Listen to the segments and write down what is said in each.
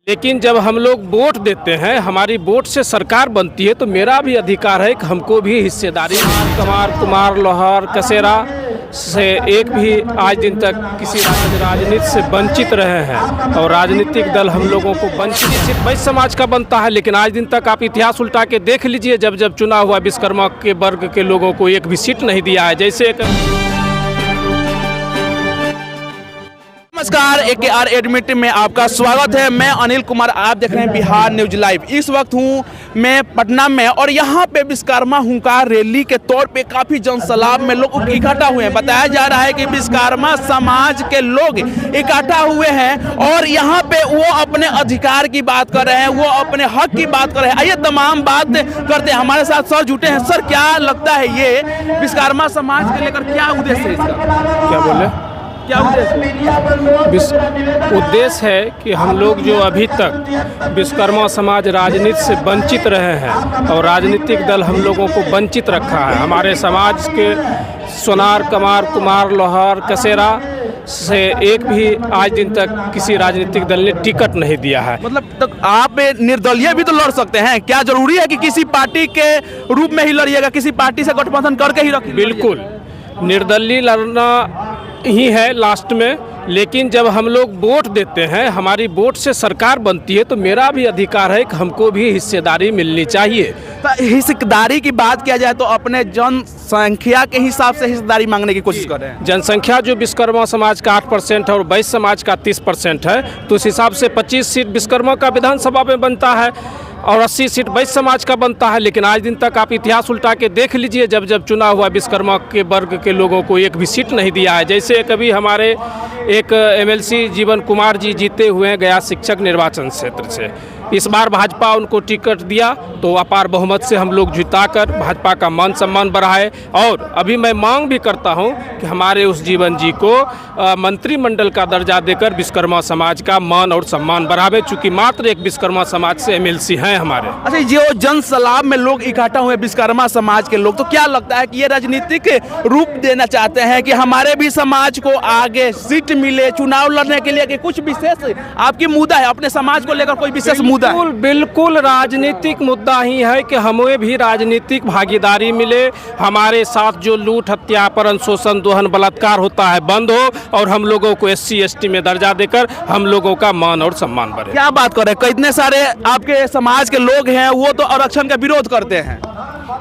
लेकिन जब हम लोग वोट देते हैं, हमारी वोट से सरकार बनती है, तो मेरा भी अधिकार है कि हमको भी हिस्सेदारी। कुमार लोहार कसेरा से एक भी आज दिन तक किसी राजनीति से वंचित रहे हैं और राजनीतिक दल हम लोगों को वंचित सिर्फ वैश्य समाज का बनता है। लेकिन आज दिन तक आप इतिहास उल्टा के देख लीजिए, जब जब चुना हुआ विश्वकर्मा के वर्ग के लोगों को एक भी सीट नहीं दिया है। जैसे नमस्कार, AKR एडमिट में आपका स्वागत है। मैं अनिल कुमार, आप देख रहे हैं बिहार न्यूज लाइव। इस वक्त हूं मैं पटना में और यहां पे विश्वकर्मा हुंकार रैली के तौर पे काफी जनसलाब में लोग इकट्ठा हुए हैं। बताया जा रहा है कि विश्वकर्मा समाज के लोग इकट्ठा हुए हैं और यहां पे वो अपने अधिकार की बात कर रहे हैं, वो अपने हक की बात कर रहे हैं। आइए तमाम बात करते हैं। हमारे साथ सर जुटे हैं। सर, क्या लगता है ये विश्वकर्मा समाज के लेकर क्या उद्देश्य है इसका? क्या बोले? क्या उद्देश्य है कि हम लोग जो अभी तक विश्वकर्मा समाज राजनीति से वंचित रहे हैं और राजनीतिक दल हम लोगों को वंचित रखा है। हमारे समाज के सोनार, कमार, कुमार, लोहार, कसेरा से एक भी आज दिन तक किसी राजनीतिक दल ने टिकट नहीं दिया है। मतलब तक आप निर्दलीय भी तो लड़ सकते हैं। क्या जरूरी है कि किसी पार्टी के रूप में ही लड़िएगा, किसी पार्टी से गठबंधन करके ही रखिए? बिल्कुल, निर्दलीय लड़ना ही है लास्ट में। लेकिन जब हम लोग वोट देते हैं, हमारी वोट से सरकार बनती है, तो मेरा भी अधिकार है कि हमको भी हिस्सेदारी मिलनी चाहिए। तो हिस्सेदारी की बात किया जाए तो अपने जनसंख्या के हिसाब से हिस्सेदारी मांगने की कोशिश कर रहे हैं। जनसंख्या जो विश्वकर्मा समाज का 8% है और वैश्य समाज का 30% है, तो उस हिसाब से 25 सीट विश्वकर्मा का विधानसभा में बनता है और 80 सीट वैश्य समाज का बनता है। लेकिन आज दिन तक आप इतिहास उल्टा के देख लीजिए, जब जब चुना हुआ विश्वकर्मा के वर्ग के लोगों को एक भी सीट नहीं दिया है। जैसे कभी हमारे एक MLC जीवन कुमार जी जीते हुए हैं गया शिक्षक निर्वाचन क्षेत्र से। इस बार भाजपा उनको टिकट दिया तो अपार बहुमत से हम लोग जिताकर भाजपा का मान सम्मान बढ़ाए। और अभी मैं मांग भी करता हूं कि हमारे उस जीवन जी को मंत्रिमंडल का दर्जा देकर विश्वकर्मा समाज का मान और सम्मान बढ़ावे, चूँकि मात्र एक विश्वकर्मा समाज से MLC हैं हमारे। अच्छा, जो जनसलाब में लोग इकट्ठा हुए विश्वकर्मा समाज के लोग, तो क्या लगता है कि ये राजनीतिक रूप देना चाहते हैं कि हमारे भी समाज को आगे सीट मिले चुनाव लड़ने के लिए, कि कुछ विशेष आपकी मुद्दा है अपने समाज को लेकर, कोई विशेष मुद्दा? बिल्कुल राजनीतिक मुद्दा ही है कि हमें भी राजनीतिक भागीदारी मिले। हमारे साथ जो लूट, हत्या, अपहरण, शोषण, दोहन, बलात्कार होता है बंद हो और हम लोगों को SC ST में दर्जा देकर हम लोगों का मान और सम्मान बढ़े। क्या बात कर रहे हैं? कितने सारे आपके समाज के लोग हैं वो तो आरक्षण का विरोध करते हैं।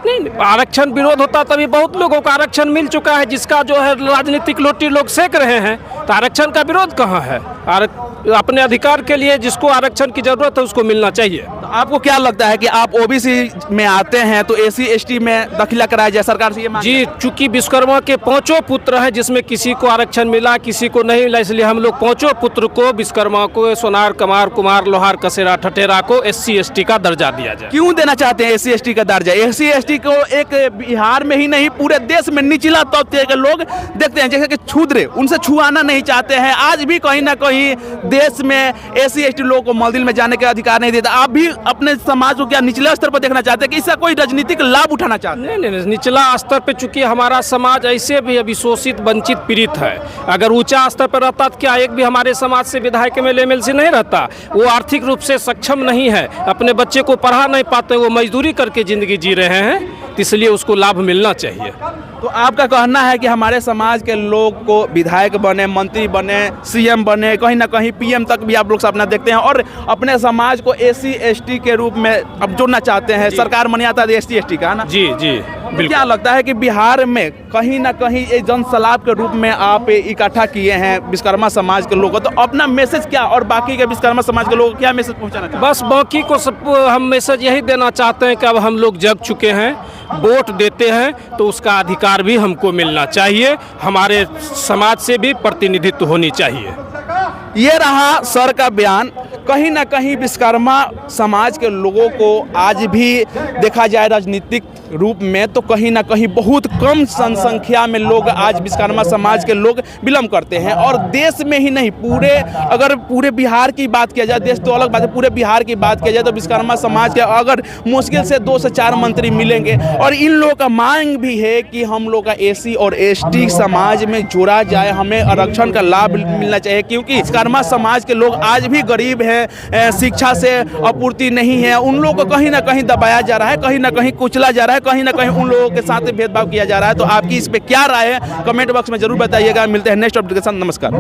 नहीं, आरक्षण विरोध होता तभी बहुत लोगों को आरक्षण मिल चुका है, जिसका जो है राजनीतिक लोटी लोग सेक रहे हैं। तो आरक्षण का विरोध कहाँ है? अपने अधिकार के लिए जिसको आरक्षण की जरूरत है उसको मिलना चाहिए। तो आपको क्या लगता है कि आप OBC में आते हैं तो SC ST में दाखिला कराया जाए सरकार से? ये जी, चूंकि विश्वकर्मा के 5 पुत्र हैं, जिसमें किसी को आरक्षण मिला, किसी को नहीं मिला, इसलिए हम लोग 5 पुत्र को, विश्वकर्मा को, सोनार, कमार, कुमार, लोहार, कसेरा, ठठेरा को SC ST का दर्जा दिया जाए। क्यों देना चाहते हैं SC ST का दर्जा? SC ST को एक बिहार में ही नहीं पूरे देश में निचला तबके के लोग देखते हैं, जैसे कि क्षुद्र, उनसे छुआना नहीं चाहते हैं। आज भी कहीं ना कहीं देश में SC ST लोगों को मंदिर में जाने का अधिकार नहीं देता। आप भी अपने समाज को क्या निचले स्तर पर देखना चाहते हैं कि इसका कोई राजनीतिक लाभ उठाना चाहते हैं? नहीं, निचला स्तर पे चूंकि हमारा समाज ऐसे भी अभी शोषित, वंचित, पीड़ित है। अगर ऊंचा स्तर पर रहता तो क्या एक भी हमारे समाज से विधायक MLC नहीं रहता? वो आर्थिक रूप से सक्षम नहीं है, अपने बच्चे को पढ़ा नहीं पाते, वो मजदूरी करके जिंदगी जी रहे हैं, इसलिए उसको लाभ मिलना चाहिए। तो आपका कहना है कि हमारे समाज के लोग को विधायक बने, मंत्री बने, CM बने, कहीं ना कहीं PM तक भी आप लोग सपना देखते हैं और अपने समाज को SC ST के रूप में अब जोड़ना चाहते हैं। सरकार मन आता है SC ST का ना? जी जी, तो क्या लगता है कि बिहार में कहीं ना कहीं एक जनसलाब के रूप में आप इकट्ठा किए हैं विश्वकर्मा समाज के लोगों को, तो अपना मैसेज क्या और बाकी के विश्वकर्मा समाज के लोगों को क्या मैसेज पहुंचाना चाहते हैं? बस बाकी को सब हम मैसेज यही देना चाहते हैं कि अब हम लोग जग चुके हैं, वोट देते हैं तो उसका अधिकार भी हमको मिलना चाहिए, हमारे समाज से भी प्रतिनिधित्व होनी चाहिए। ये रहा सर का बयान। कहीं ना कहीं विश्वकर्मा समाज के लोगों को आज भी देखा जाए राजनीतिक रूप में तो कहीं ना कहीं बहुत कम जनसंख्या में लोग आज विश्वकर्मा समाज के लोग बिलोंग करते हैं। और देश में ही नहीं, अगर पूरे बिहार की बात किया जाए, देश तो अलग बात है, पूरे बिहार की बात किया जाए तो विश्वकर्मा समाज के अगर मुश्किल से 2 से 4 मंत्री मिलेंगे। और इन लोगों का मांग भी है कि हम लोग का एसी और एसटी समाज में जोड़ा जाए, हमें आरक्षण का लाभ मिलना चाहिए, क्योंकि विश्वकर्मा समाज के लोग आज भी गरीब हैं, शिक्षा से आपूर्ति नहीं है, उन लोगों को कहीं ना कहीं दबाया जा रहा है, कहीं ना कहीं कुचला जा रहा है, कहीं ना कहीं उन लोगों के साथ भेदभाव किया जा रहा है। तो आपकी इस पे क्या राय है, कमेंट बॉक्स में जरूर बताइएगा। मिलते हैं नेक्स्ट अपडेट के साथ। नमस्कार।